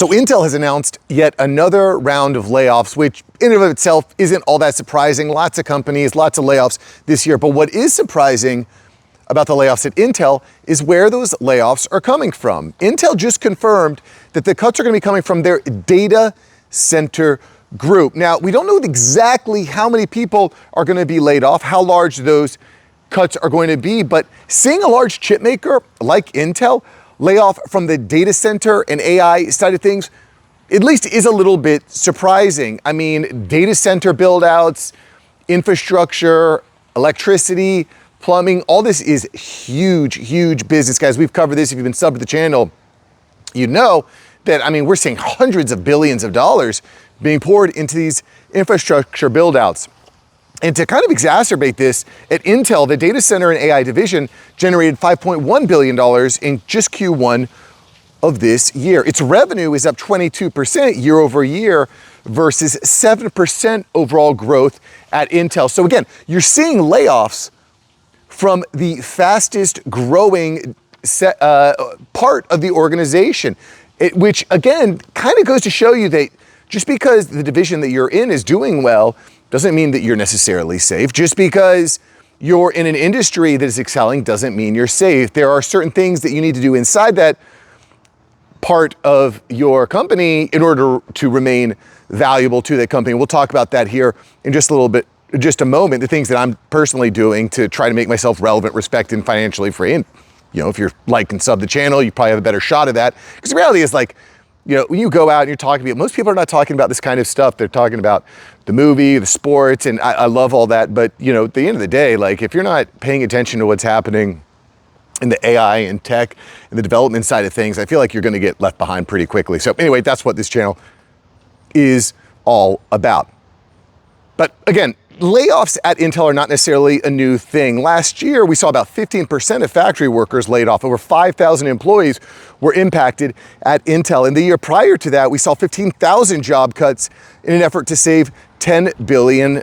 So Intel has announced yet another round of layoffs, which in and of itself isn't all that surprising. Lots of companies, lots of layoffs this year. But what is surprising about the layoffs at Intel is where those layoffs are coming from. Intel just confirmed that the cuts are going to be coming from their data center group. Now, we don't know exactly how many people are going to be laid off, how large those cuts are going to be, but seeing a large chip maker like Intel lay off from the data center and AI side of things, at least is a little bit surprising. I mean, data center build outs, infrastructure, electricity, plumbing, all this is huge, huge business, guys. We've covered this. If you've been subbed to the channel, you know that, I mean, we're seeing hundreds of billions of dollars being poured into these infrastructure build outs. And to kind of exacerbate this, at Intel, the data center and AI division generated $5.1 billion in just Q1 of this year. Its revenue is up 22% year over year versus 7% overall growth at Intel. So again, you're seeing layoffs from the fastest growing part of the organization, which again, kind of goes to show you that just because the division that you're in is doing well, doesn't mean that you're necessarily safe. Just because you're in an industry that is excelling doesn't mean you're safe. There are certain things that you need to do inside that part of your company in order to remain valuable to that company. We'll talk about that here in just a little bit, just a moment, the things that I'm personally doing to try to make myself relevant, respected, and financially free. And, you know, if you're like and sub the channel, you probably have a better shot of that. Because the reality is, like, you know, when you go out and you're talking to people, most people are not talking about this kind of stuff. They're talking about the movie, the sports, and I love all that. But, you know, at the end of the day, like, if you're not paying attention to what's happening in the AI and tech and the development side of things, I feel like you're going to get left behind pretty quickly. So anyway, that's what this channel is all about. But again, layoffs at Intel are not necessarily a new thing. Last year, we saw about 15% of factory workers laid off. Over 5,000 employees were impacted at Intel. In the year prior to that, we saw 15,000 job cuts in an effort to save $10 billion.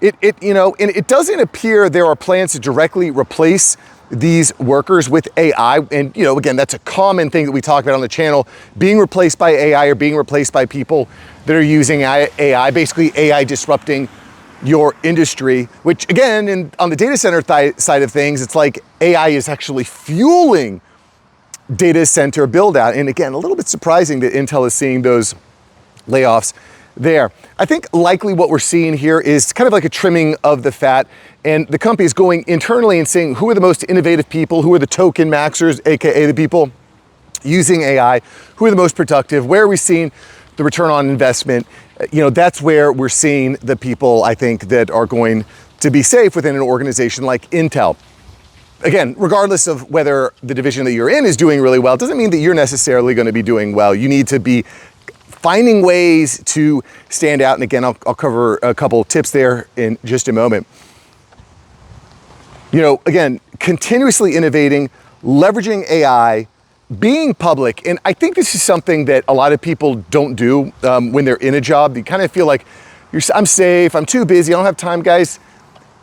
It doesn't appear there are plans to directly replace these workers with AI. And, you know, again, that's a common thing that we talk about on the channel, being replaced by AI or being replaced by people that are using AI, basically AI disrupting your industry, which again, on the data center side of things, it's like AI is actually fueling data center build out. And again, a little bit surprising that Intel is seeing those layoffs there. I think likely what we're seeing here is kind of like a trimming of the fat, and the company is going internally and saying who are the most innovative people, who are the token maxers, AKA the people using AI, who are the most productive, where are we seeing the return on investment. You know, that's where we're seeing the people, I think, that are going to be safe within an organization like Intel. Again, regardless of whether the division that you're in is doing really well, it doesn't mean that you're necessarily going to be doing well. You need to be finding ways to stand out. And again, I'll cover a couple tips there in just a moment. You know, again, continuously innovating, leveraging AI, being public. And I think this is something that a lot of people don't do when they're in a job. You kind of feel like, I'm safe, I'm too busy, I don't have time. Guys,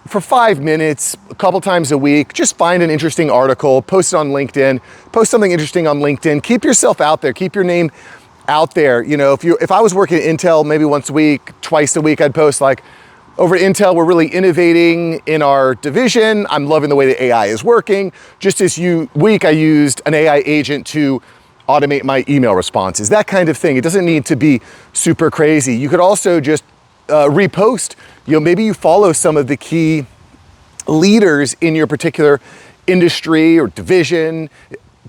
for 5 minutes, a couple times a week, just find an interesting article, post it on LinkedIn, post something interesting on LinkedIn, keep yourself out there, keep your name out there. You know, if I was working at Intel maybe once a week, twice a week, I'd post like, over at Intel, we're really innovating in our division. I'm loving the way the AI is working. Just this week, I used an AI agent to automate my email responses, that kind of thing. It doesn't need to be super crazy. You could also just repost, you know, maybe you follow some of the key leaders in your particular industry or division,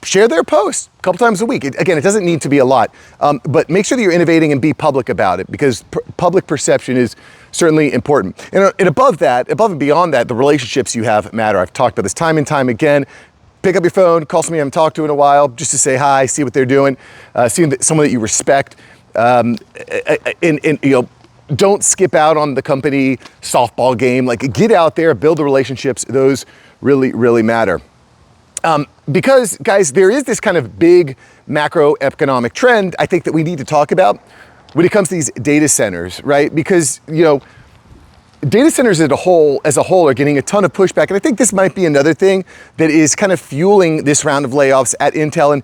share their posts a couple times a week. Again, it doesn't need to be a lot, but make sure that you're innovating and be public about it, because public perception is certainly important. And above and beyond that, the relationships you have matter. I've talked about this time and time again. Pick up your phone, call somebody you haven't talked to in a while, just to say hi, see what they're doing, see someone that you respect, and you know, don't skip out on the company softball game. Like, get out there, build the relationships. Those really, really matter. Because, guys, there is this kind of big macroeconomic trend I think that we need to talk about when it comes to these data centers, right? Because, you know, data centers as a whole are getting a ton of pushback. And I think this might be another thing that is kind of fueling this round of layoffs at Intel. And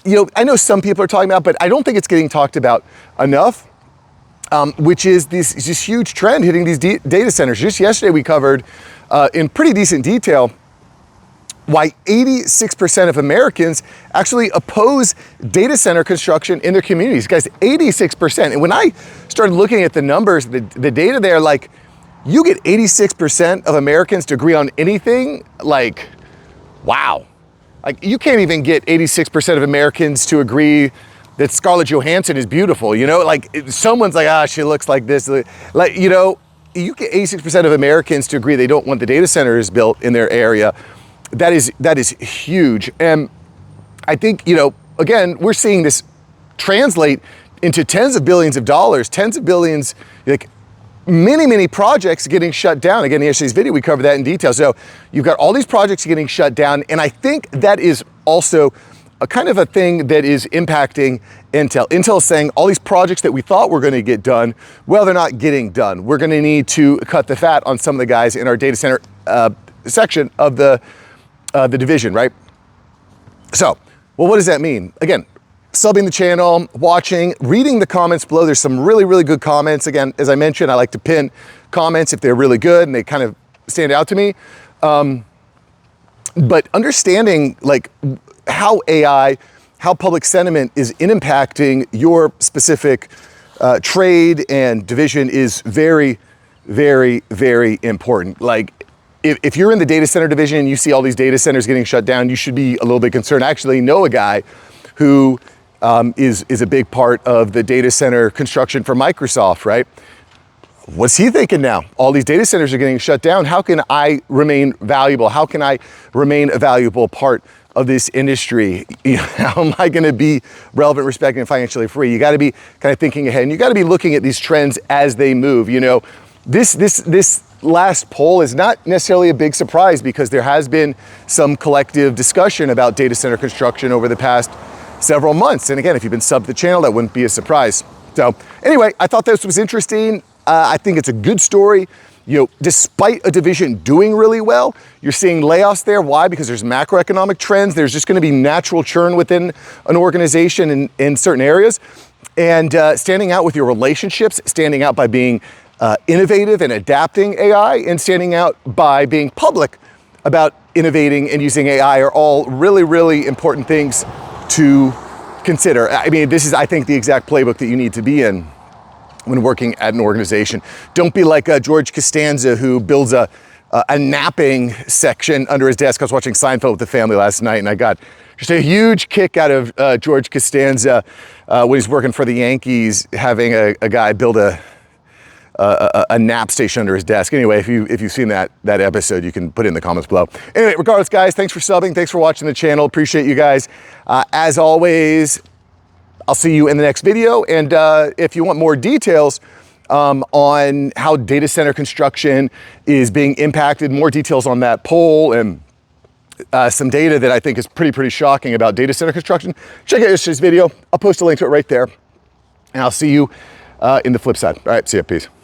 I know some people are talking about, but I don't think it's getting talked about enough, which is this huge trend hitting these data centers. Just yesterday we covered in pretty decent detail why 86% of Americans actually oppose data center construction in their communities. Guys, 86%. And when I started looking at the numbers, the data there, like, you get 86% of Americans to agree on anything, like, wow. Like, you can't even get 86% of Americans to agree that Scarlett Johansson is beautiful, Like, someone's like, she looks like this. Like, you get 86% of Americans to agree they don't want the data centers built in their area. That is huge. And I think, again, we're seeing this translate into tens of billions of dollars, tens of billions, like many projects getting shut down. Again, in yesterday's video, we covered that in detail. So you've got all these projects getting shut down. And I think that is also a kind of a thing that is impacting Intel. Intel is saying all these projects that we thought were going to get done, well, they're not getting done. We're going to need to cut the fat on some of the guys in our data center section of the division, right? So, well, what does that mean? Again, subbing the channel, watching, reading the comments below. There's some really good comments. Again, as I mentioned, I like to pin comments if they're really good and they kind of stand out to me. But understanding like how AI, how public sentiment is impacting your specific trade and division is very important. Like, if you're in the data center division and you see all these data centers getting shut down, you should be a little bit concerned. I actually know a guy who is a big part of the data center construction for Microsoft, right? What's he thinking now? All these data centers are getting shut down. How can I remain valuable? How can I remain a valuable part of this industry? How am I going to be relevant, respected, and financially free? You got to be kind of thinking ahead, and you got to be looking at these trends as they move. This last poll is not necessarily a big surprise because there has been some collective discussion about data center construction over the past several months. And again, if you've been subbed to the channel, that wouldn't be a surprise. So anyway, I thought this was interesting. I think it's a good story. Despite a division doing really well, you're seeing layoffs there. Why? Because there's macroeconomic trends. There's just going to be natural churn within an organization in certain areas. And standing out with your relationships, standing out by being innovative and adapting AI, and standing out by being public about innovating and using AI are all really important things to consider. I mean, this is, I think, the exact playbook that you need to be in when working at an organization. Don't be like George Costanza, who builds a napping section under his desk. I was watching Seinfeld with the family last night, and I got just a huge kick out of George Costanza when he's working for the Yankees, having a guy build a nap station under his desk. Anyway, if you've seen that episode, you can put it in the comments below. Anyway, regardless, guys, thanks for subbing. Thanks for watching the channel. Appreciate you guys. As always, I'll see you in the next video. And if you want more details on how data center construction is being impacted, more details on that poll and some data that I think is pretty shocking about data center construction, check out yesterday's video. I'll post a link to it right there. And I'll see you in the flip side. All right, see ya, peace.